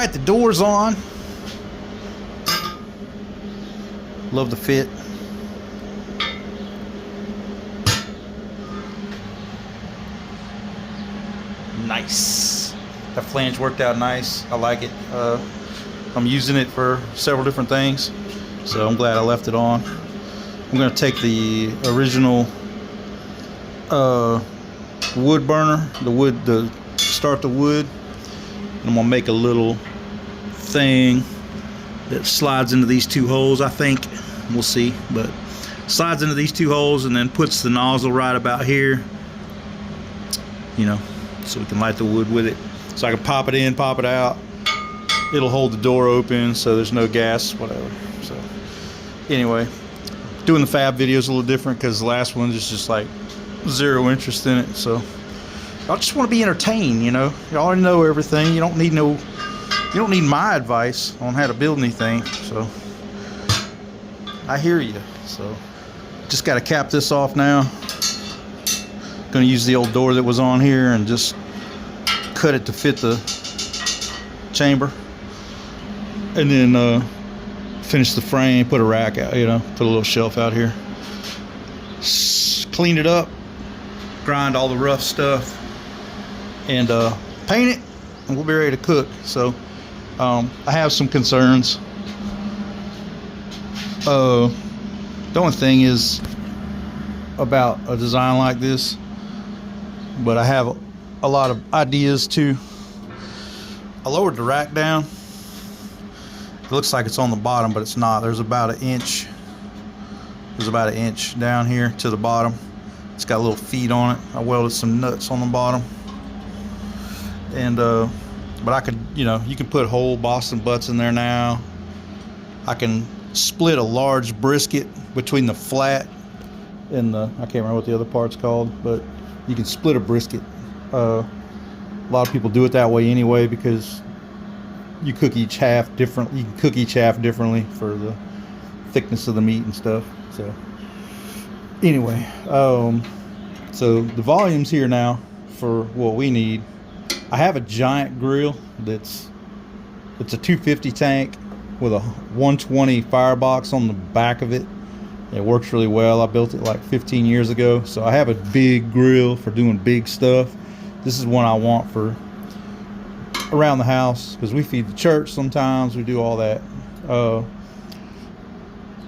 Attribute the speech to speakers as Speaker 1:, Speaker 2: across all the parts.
Speaker 1: right, the door's on. Love the fit. Nice. That flange worked out nice. I like it. I'm using it for several different things, so I'm glad I left it on. I'm going to take the original wood burner, the wood to start the wood, and I'm going to make a little thing that slides into these two holes, I think. We'll see, but slides into these two holes and then puts the nozzle right about here, you know, so we can light the wood with it. So I can pop it in, pop it out. It'll hold the door open so there's no gas, whatever. So anyway, doing the fab video is a little different because the last one is just like zero interest in it. So I just want to be entertained, you know. You already know everything. You don't need my advice on how to build anything. So I hear you. So just got to cap this off now. Going to use the old door that was on here and just cut it to fit the chamber, and then finish the frame, put a rack out, you know, put a little shelf out here, clean it up, grind all the rough stuff, and paint it, and we'll be ready to cook. So I have some concerns. The only thing is about a design like this, but I have a lot of ideas too. I lowered the rack down. It looks like it's on the bottom, but it's not. There's about an inch. There's about an inch down here to the bottom. It's got little feet on it. I welded some nuts on the bottom. And but I could, you know, you can put whole Boston butts in there now. I can split a large brisket between the flat and the, I can't remember what the other part's called, but you can split a brisket. A lot of people do it that way anyway because you cook each half different. You can cook each half differently for the thickness of the meat and stuff. So anyway, so the volume's here now for what we need. I have a giant grill it's a 250 tank with a 120 firebox on the back of it. It works really well. I built it like 15 years ago, so I have a big grill for doing big stuff. This is one I want for around the house because we feed the church sometimes. We do all that.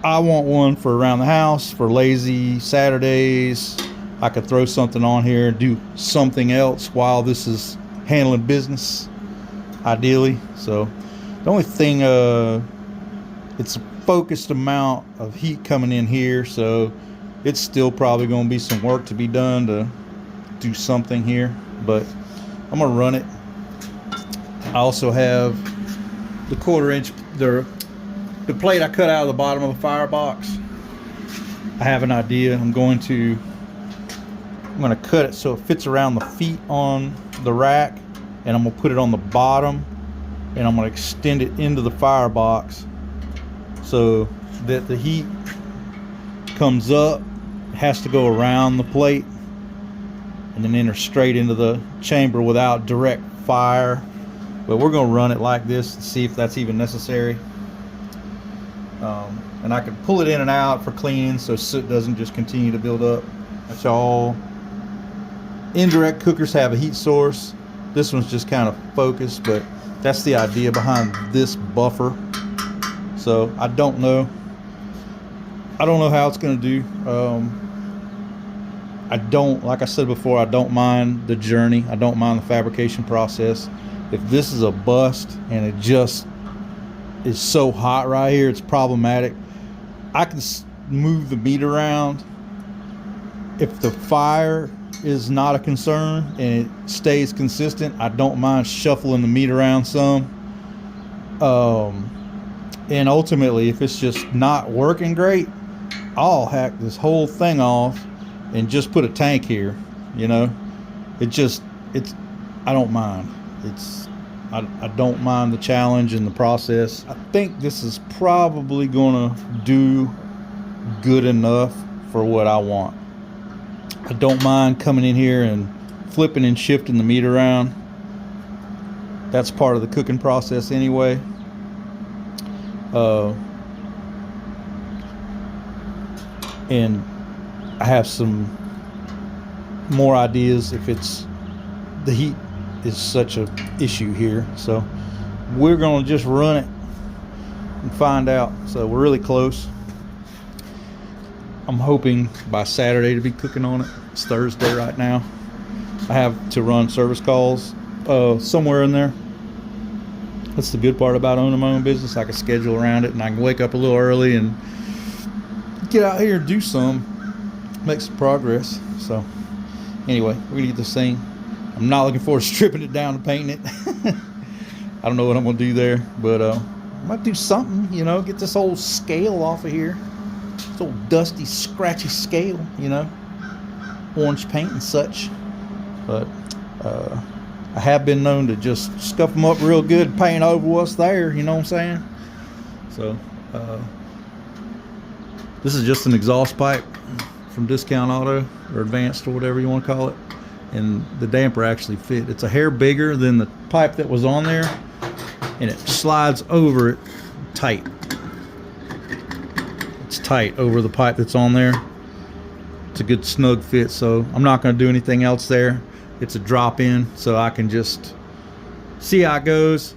Speaker 1: I want one for around the house for lazy Saturdays. I could throw something on here and do something else while this is handling business, ideally. So the only thing, it's a focused amount of heat coming in here, so it's still probably going to be some work to be done to do something here, but I'm gonna run it. I also have the 1/4 inch, the plate I cut out of the bottom of the firebox. I have an idea. I'm gonna cut it so it fits around the feet on the rack, and I'm gonna put it on the bottom, and I'm gonna extend it into the firebox so that the heat comes up, has to go around the plate, and then enter straight into the chamber without direct fire. But we're going to run it like this and see if that's even necessary. And I can pull it in and out for cleaning so soot doesn't just continue to build up. That's all. Indirect cookers have a heat source. This one's just kind of focused, but that's the idea behind this buffer. So I don't know how it's going to do. Like I said before, I don't mind the journey. I don't mind the fabrication process. If this is a bust and it just is so hot right here, it's problematic. I can move the meat around. If the fire is not a concern and it stays consistent, I don't mind shuffling the meat around some. And ultimately, if it's just not working great, I'll hack this whole thing off and just put a tank here. You know, I don't mind. I don't mind the challenge and the process. I think this is probably gonna do good enough for what I want. I don't mind coming in here and flipping and shifting the meat around. That's part of the cooking process anyway. And I have some more ideas if it's the heat is such a issue here. So we're gonna just run it and find out. So we're really close. I'm hoping by Saturday to be cooking on it. It's Thursday right now. I have to run service calls somewhere in there. That's the good part about owning my own business. I can schedule around it, and I can wake up a little early and get out here and do make some progress. So anyway, we're gonna get this thing. I'm not looking forward to stripping it down and painting it. I don't know what I'm gonna do there, but I might do something, you know, get this old scale off of here. This old dusty, scratchy scale, you know, orange paint and such. But I have been known to just scuff them up real good, paint over what's there, you know what I'm saying? So this is just an exhaust pipe from Discount Auto, or Advanced, or whatever you want to call it. And the damper actually fit. It's a hair bigger than the pipe that was on there, and it slides over it tight. It's tight over the pipe that's on there. It's a good snug fit, so I'm not going to do anything else there. It's a drop in, so I can just see how it goes.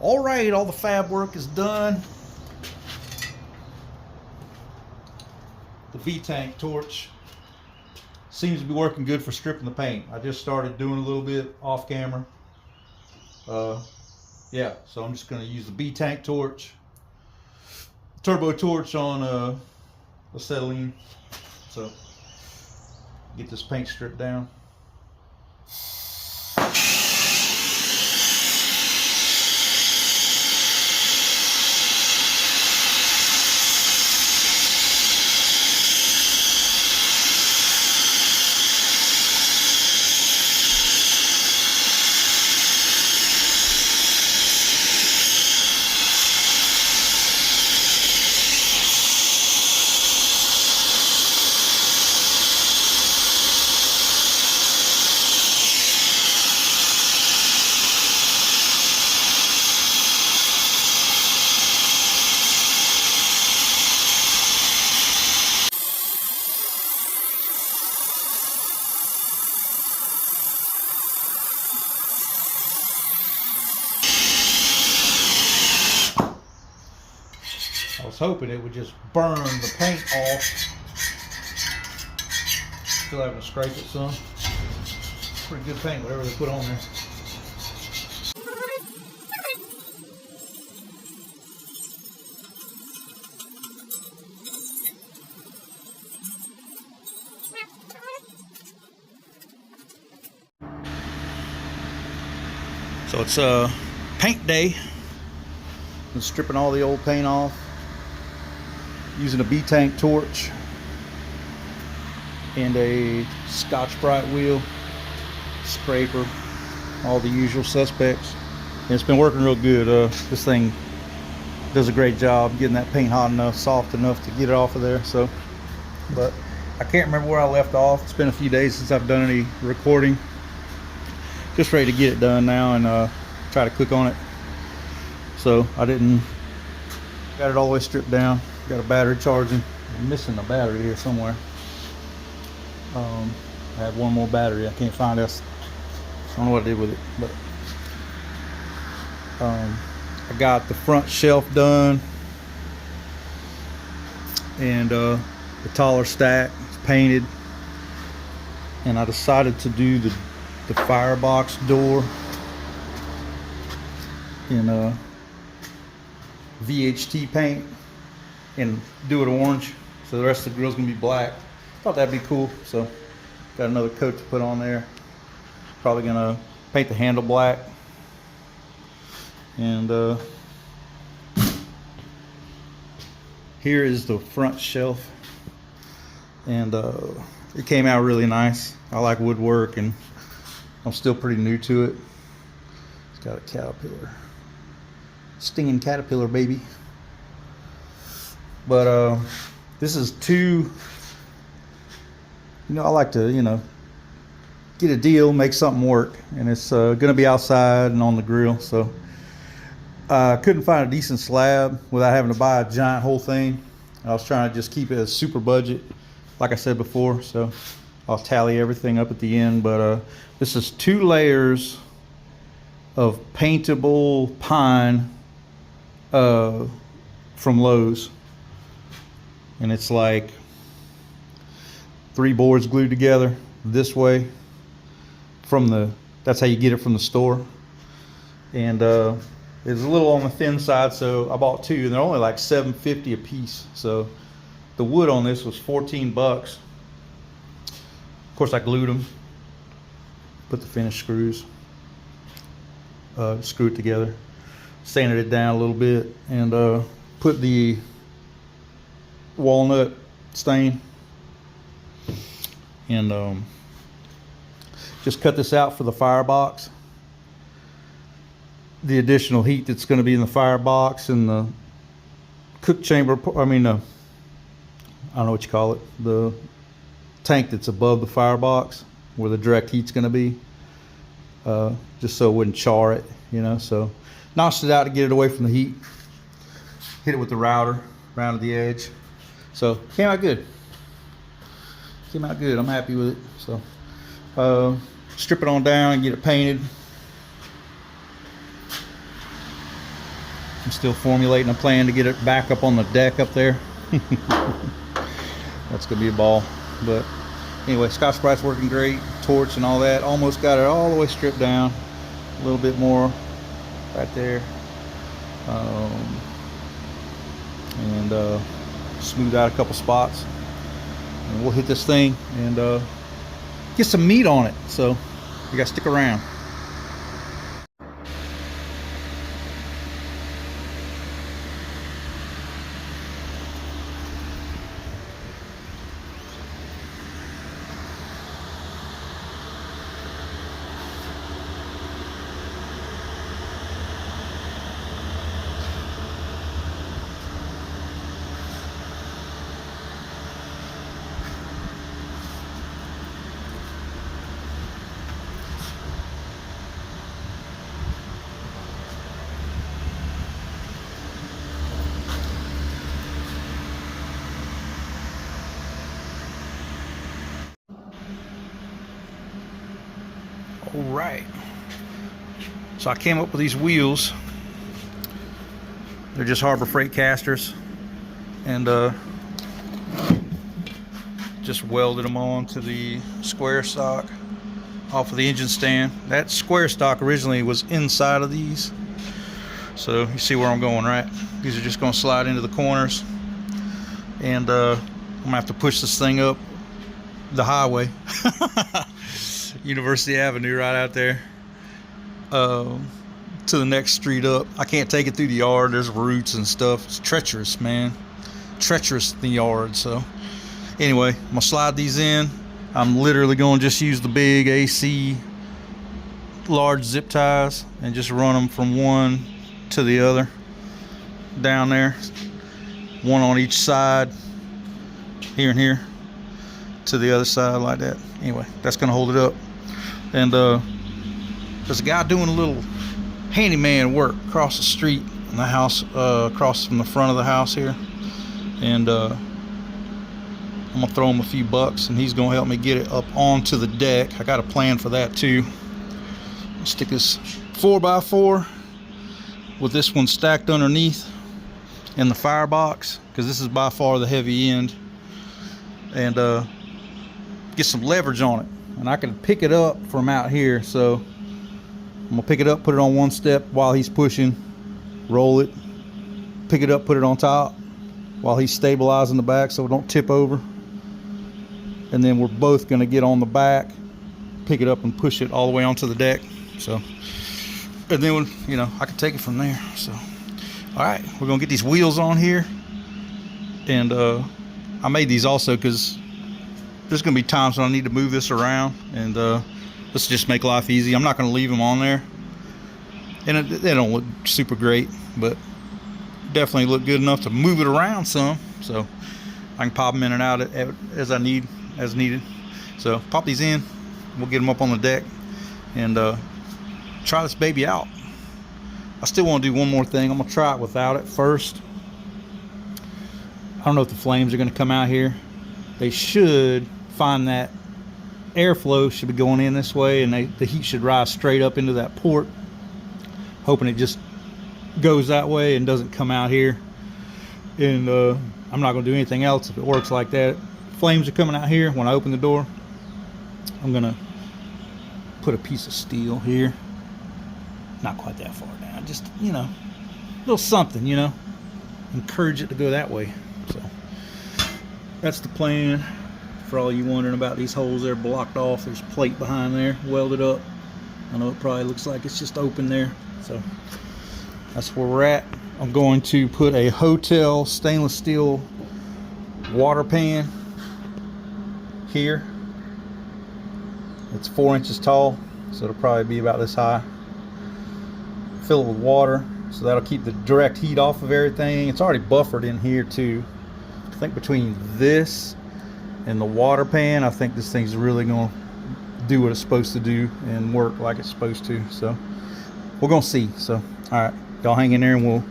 Speaker 1: All right, all the fab work is done. The V-tank torch seems to be working good for stripping the paint. I just started doing a little bit off camera. Yeah, so I'm just going to use the V-tank torch, turbo torch on acetylene. So get this paint stripped down. I was hoping it would just burn the paint off. Still having to scrape it some. Pretty good paint, whatever they put on there. So it's paint day. I'm stripping all the old paint off using a V-tank torch and a Scotch-Brite wheel, scraper, all the usual suspects. And it's been working real good. This thing does a great job getting that paint hot enough, soft enough to get it off of there. So, but I can't remember where I left off. It's been a few days since I've done any recording. Just ready to get it done now and try to cook on it. So I got it all the way stripped down. Got a battery charging. I'm missing a battery here somewhere. I have one more battery. I can't find it. I don't know what I did with it, but I got the front shelf done and the taller stack is painted, and I decided to do the firebox door in VHT paint and do it orange, so the rest of the grill's gonna be black. Thought that'd be cool, so got another coat to put on there. Probably gonna paint the handle black, and here is the front shelf, and it came out really nice. I like woodwork, and I'm still pretty new to it. It's got a caterpillar, stinging caterpillar, baby. But this is two, I like to, get a deal, make something work, and it's gonna be outside and on the grill. So I couldn't find a decent slab without having to buy a giant whole thing. I was trying to just keep it as super budget, like I said before, so I'll tally everything up at the end. But this is 2 layers of paintable pine from Lowe's, and it's like 3 boards glued together this way that's how you get it from the store. And it's a little on the thin side, so I bought 2, and they're only like $7.50 a piece. So the wood on this was 14 bucks. Of course, I glued them, put the finished screws, screw it together, sanded it down a little bit, and put the walnut stain, and just cut this out for the firebox. The additional heat that's going to be in the firebox and the cook chamber, I don't know what you call it, the tank that's above the firebox where the direct heat's going to be, just so it wouldn't char it, so notched it out to get it away from the heat, hit it with the router around the edge. So came out good. I'm happy with it. So strip it on down and get it painted. I'm still formulating a plan to get it back up on the deck up there. That's gonna be a ball. But anyway, Scotch-Brite's working great. Torch and all that. Almost got it all the way stripped down. A little bit more right there. And smooth out a couple spots. And we'll hit this thing and get some meat on it. So you gotta stick around. All right, so I came up with these wheels. They're just Harbor Freight casters, and just welded them on to the square stock off of the engine stand. That square stock originally was inside of these, so you see where I'm going, right? These are just going to slide into the corners, and I'm gonna have to push this thing up the highway. University Avenue right out there, to the next street up. I can't take it through the yard. There's roots and stuff. It's treacherous, man. Treacherous in the yard. So anyway, I'm gonna slide these in. I'm literally gonna just use the big AC large zip ties and just run them from one to the other down there, one on each side, here and here, to the other side like that. Anyway, that's gonna hold it up. And there's a guy doing a little handyman work across the street in the house, across from the front of the house here, and I'm gonna throw him a few bucks and he's gonna help me get it up onto the deck. I got a plan for that too. I'll stick this 4x4 with this one stacked underneath in the firebox, because this is by far the heavy end, and get some leverage on it. And I can pick it up from out here, so I'm gonna pick it up, put it on one step while he's pushing, roll it, pick it up, put it on top while he's stabilizing the back so it don't tip over, and then we're both gonna get on the back, pick it up and push it all the way onto the deck. So, and then, you know, I can take it from there. So all right, we're gonna get these wheels on here, and I made these also because there's gonna be times when I need to move this around, and let's just make life easy. I'm not gonna leave them on there, and they don't look super great, but definitely look good enough to move it around some, so I can pop them in and out as needed. So pop these in, we'll get them up on the deck and try this baby out. I still want to do one more thing. I'm gonna try it without it first. I don't know if the flames are gonna come out here. They should. Find that airflow should be going in this way, and the heat should rise straight up into that port. Hoping it just goes that way and doesn't come out here. And I'm not going to do anything else if it works like that. Flames are coming out here. When I open the door, I'm going to put a piece of steel here. Not quite that far down. Just, you know, a little something, you know. Encourage it to go that way. So that's the plan. For all you wondering about these holes, they're blocked off. There's plate behind there, welded up. I know it probably looks like it's just open there. So that's where we're at. I'm going to put a hotel stainless steel water pan here. It's 4 inches tall, so it'll probably be about this high. Fill it with water, so that'll keep the direct heat off of everything. It's already buffered in here too. I think between this and the water pan, I think this thing's really gonna do what it's supposed to do and work like it's supposed to. So we're gonna see. So all right, y'all hang in there and we'll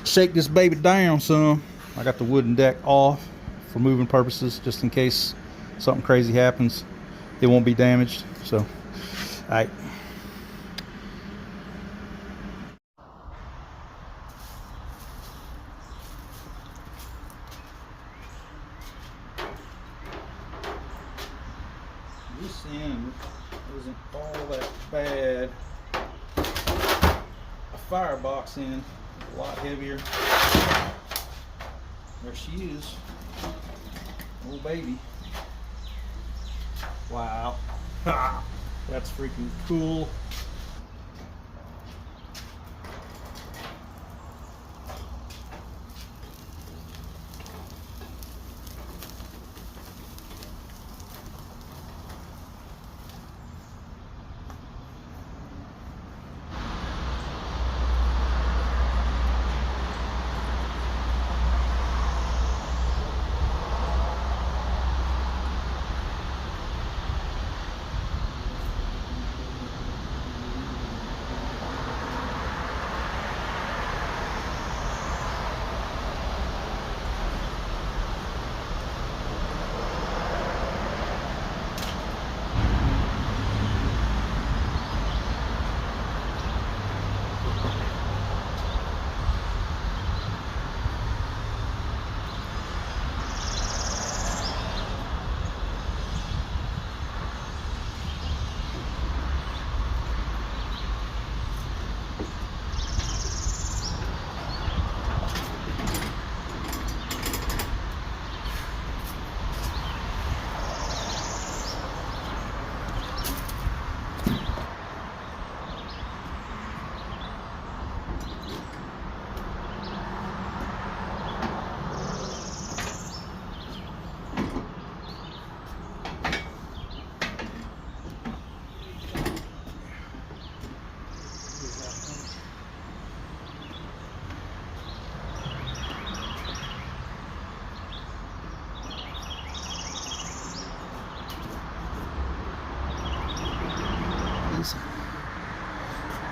Speaker 1: shake this baby down some. I got the wooden deck off for moving purposes, just in case something crazy happens, it won't be damaged. So all right. this end isn't all that bad. A firebox end is a lot heavier. There she is, little baby. Wow, that's freaking cool.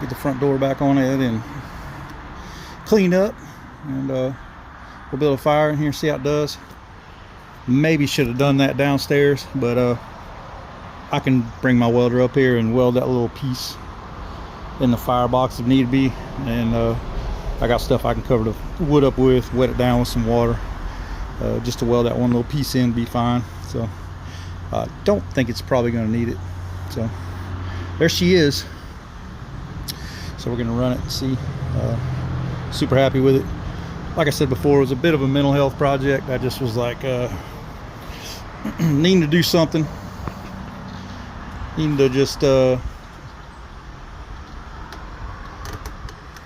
Speaker 1: Get the front door back on it and clean up, and we'll build a fire in here, see how it does. Maybe should have done that downstairs, but I can bring my welder up here and weld that little piece in the firebox if need be, and I got stuff I can cover the wood up with, wet it down with some water, just to weld that one little piece in, be fine. So I don't think it's probably going to need it. So there she is. So we're going to run it and see. Super happy with it. Like I said before, it was a bit of a mental health project. I just was like needing to do something, needing to just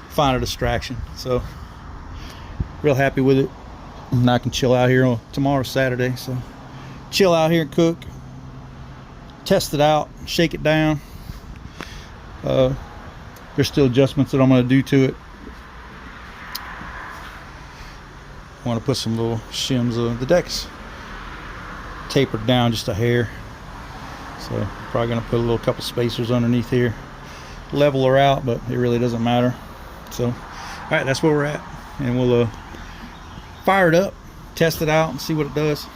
Speaker 1: find a distraction. So real happy with it, and I can chill out here. Tomorrow's Saturday, so chill out here and cook, test it out, shake it down. There's still adjustments that I'm going to do to it. I want to put some little shims. The deck's tapered down just a hair, so probably going to put a little couple spacers underneath here, level her out, but it really doesn't matter. So all right, that's where we're at, and we'll fire it up, test it out, and see what it does.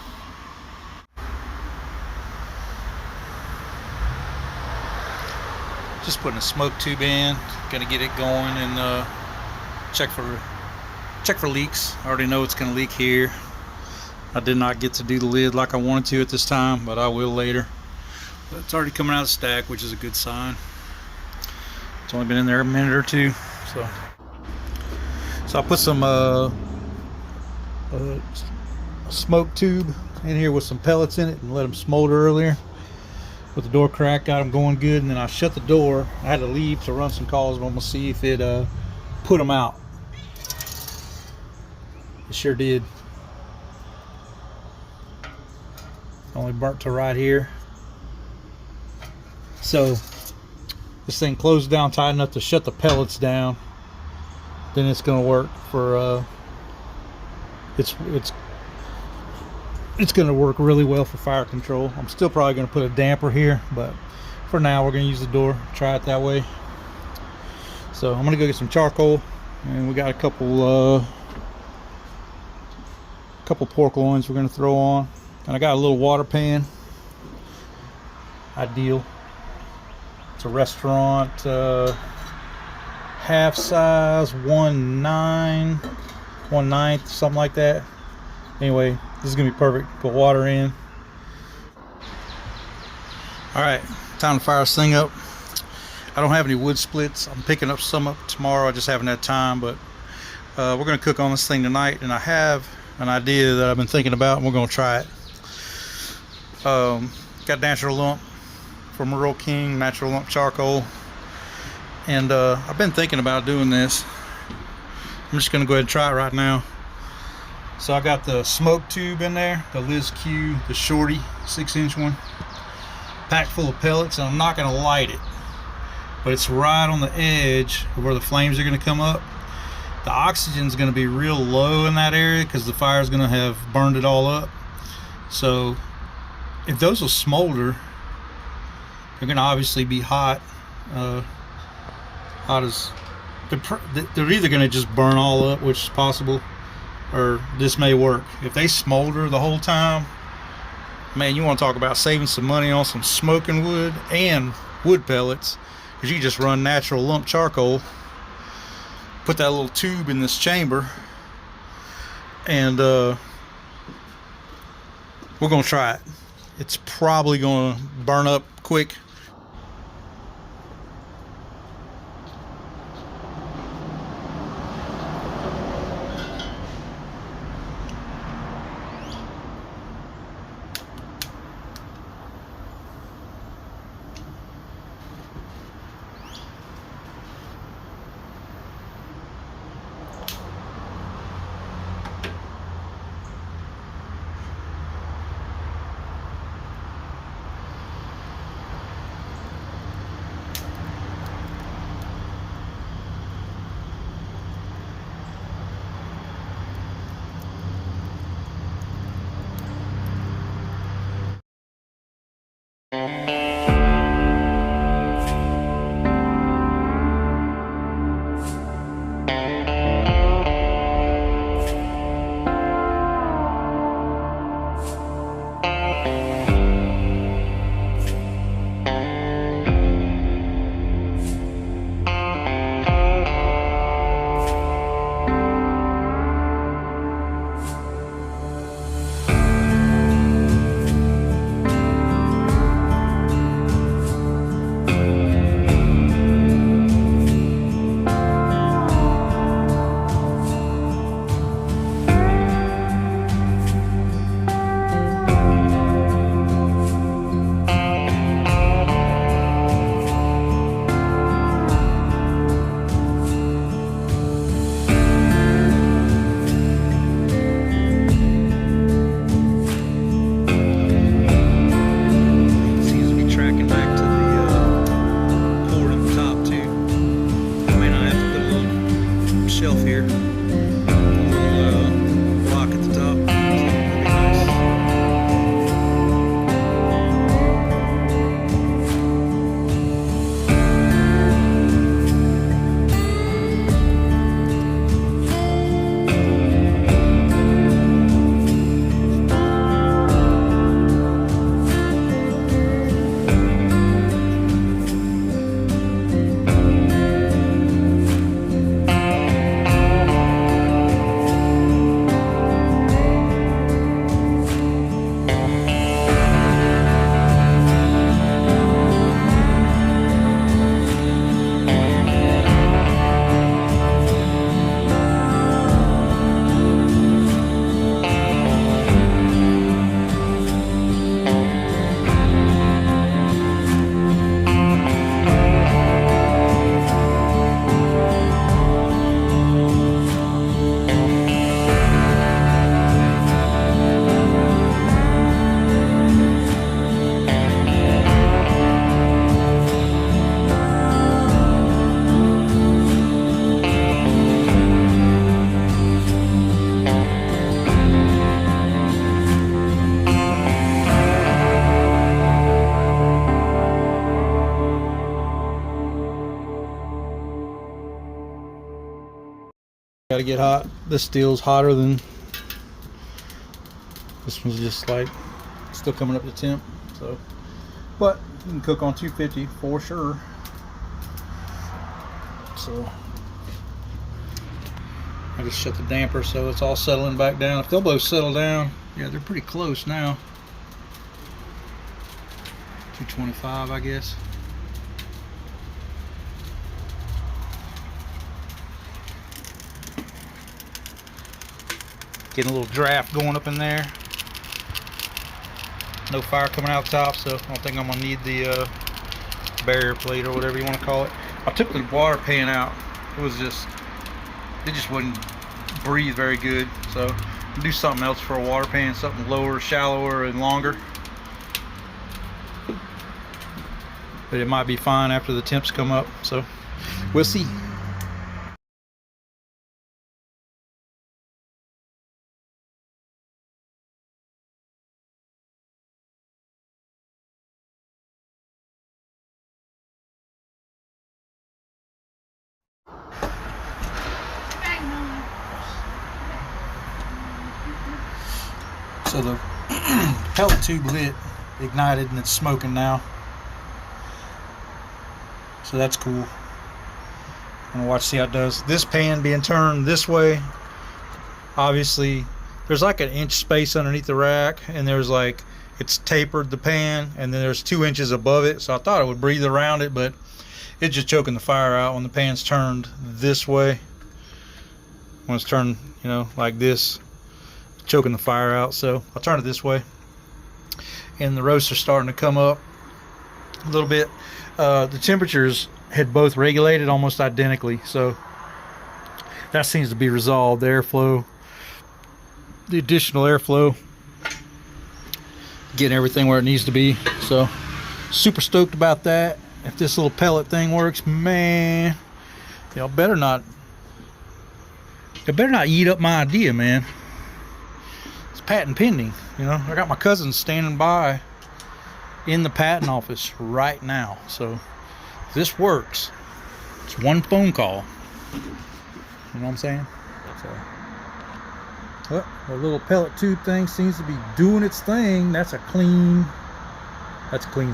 Speaker 1: Just putting a smoke tube in, gonna get it going, and check for leaks. I already know it's gonna leak here. I did not get to do the lid like I wanted to at this time, but I will later. But it's already coming out of the stack, which is a good sign. It's only been in there a minute or two. So I put some smoke tube in here with some pellets in it and let them smolder earlier. With the door cracked, got them going good, and then I shut the door. I had to leave to run some calls, but I'm gonna see if it put them out. It sure did. Only burnt to right here. So this thing closed down tight enough to shut the pellets down. Then it's gonna work for it's gonna work really well for fire control. I'm still probably gonna put a damper here, but for now we're gonna use the door, try it that way. So I'm gonna go get some charcoal, and we got a couple pork loins we're gonna throw on, and I got a little water pan. Ideal. It's a restaurant, half size, 1/9, something like that. Anyway, this is gonna be perfect. Put water in. Alright, time to fire this thing up. I don't have any wood splits. I'm picking up some up tomorrow. I just haven't had time, but we're going to cook on this thing tonight, and I have an idea that I've been thinking about, and we're going to try it. Got natural lump from Rural King, natural lump charcoal, and I've been thinking about doing this. I'm just going to go ahead and try it right now. So I got the smoke tube in there, the Liz Q, the shorty 6-inch one, packed full of pellets, and I'm not going to light it, but it's right on the edge of where the flames are going to come up. The oxygen's going to be real low in that area because the fire's going to have burned it all up. So if those will smolder, they're going to obviously be hot. Hot as they're either going to just burn all up, which is possible, or this may work. If they smolder the whole time, man, you want to talk about saving some money on some smoking wood and wood pellets, because you can just run natural lump charcoal, put that little tube in this chamber, and we're going to try it. It's probably going to burn up quick. Shelf here, rock at the top. That'd be nice. Gotta get hot. This steel's hotter than this one's, just like still coming up to temp. So, but you can cook on 250 for sure. So I just shut the damper so it's all settling back down. If they'll both settle down, yeah, they're pretty close now. 225, I guess. Getting a little draft going up in there. No fire coming out the top, so I don't think I'm gonna need the barrier plate or whatever you want to call it. I took the water pan out. It just wouldn't breathe very good. So I'll do something else for a water pan, something lower, shallower, and longer. But it might be fine after the temps come up, so we'll see. So the pellet tube lit, ignited, and it's smoking now. So that's cool. I'm gonna watch, see how it does. This pan being turned this way, obviously there's like an inch space underneath the rack, and there's like, it's tapered, the pan, and then there's 2 inches above it. So I thought it would breathe around it, but it's just choking the fire out when the pan's turned this way. When it's turned, you know, like this, choking the fire out. So I'll turn it this way, and the roaster's starting to come up a little bit. The temperatures had both regulated almost identically, so that seems to be resolved. The airflow, the additional airflow, getting everything where it needs to be. So super stoked about that. If this little pellet thing works, man, y'all better not eat up my idea, man. It's patent pending, you know. I got my cousins standing by in the patent office right now. So if this works, it's one phone call. You know what I'm saying? So, well, the little pellet tube thing seems to be doing its thing. That's a clean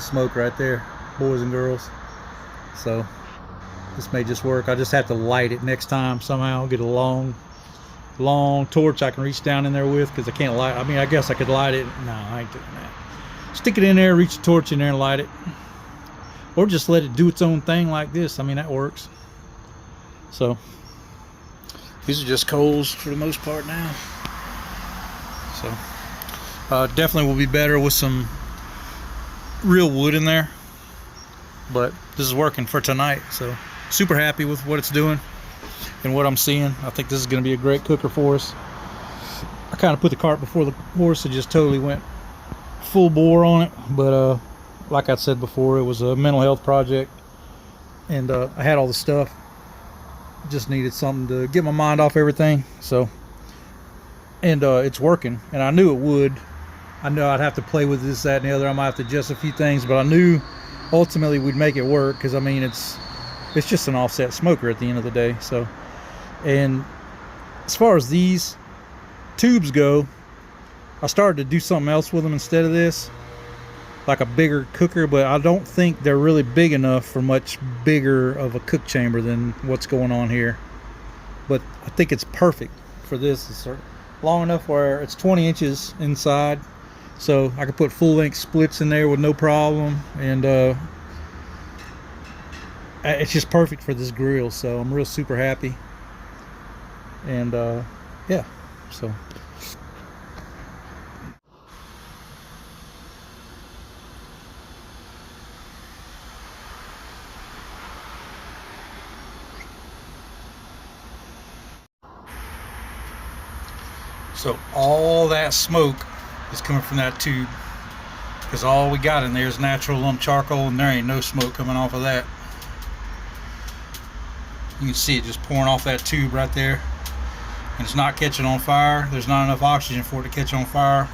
Speaker 1: smoke right there, boys and girls. So this may just work. I just have to light it next time somehow. Get a long torch I can reach down in there with, because I can't light. I mean, I guess I could light it. No, I ain't doing that. Stick it in there, reach the torch in there and light it, or just let it do its own thing like this. I mean, that works. So these are just coals for the most part now. So definitely will be better with some real wood in there, but this is working for tonight. So super happy with what it's doing and what I'm seeing. I think this is going to be a great cooker for us. I kind of put the cart before the horse and just totally went full bore on it, but like I said before, it was a mental health project, and I had all the stuff, just needed something to get my mind off everything. So, and it's working, and I knew it would. I know I'd have to play with this, that, and the other. I might have to adjust a few things, but I knew ultimately we'd make it work, because I mean, it's just an offset smoker at the end of the day. So, and as far as these tubes go, I started to do something else with them instead of this, like a bigger cooker, but I don't think they're really big enough for much bigger of a cook chamber than what's going on here. But I think it's perfect for this. It's long enough where it's 20 inches inside, so I could put full length splits in there with no problem, and it's just perfect for this grill. So I'm real super happy, and yeah, so all that smoke is coming from that tube, because all we got in there is natural lump charcoal, and there ain't no smoke coming off of that. You can see it just pouring off that tube right there, and it's not catching on fire. There's not enough oxygen for it to catch on fire,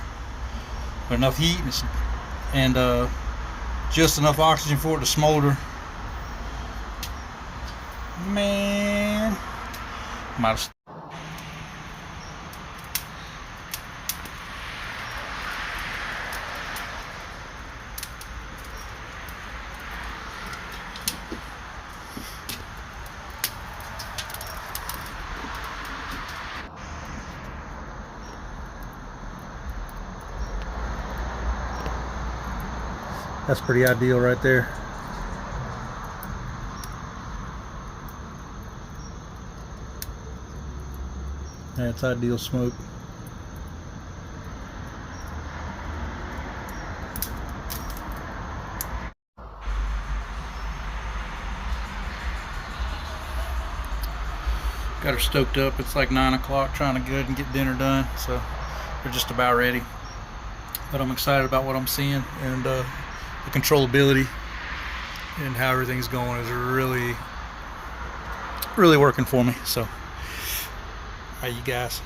Speaker 1: but enough heat, and just enough oxygen for it to smolder. Man, might have. That's pretty ideal right there. That's ideal smoke. Got her stoked up. It's like 9 o'clock, trying to go and get dinner done, so we're just about ready. But I'm excited about what I'm seeing, and the controllability and how everything's going is really working for me. So, all right, you guys.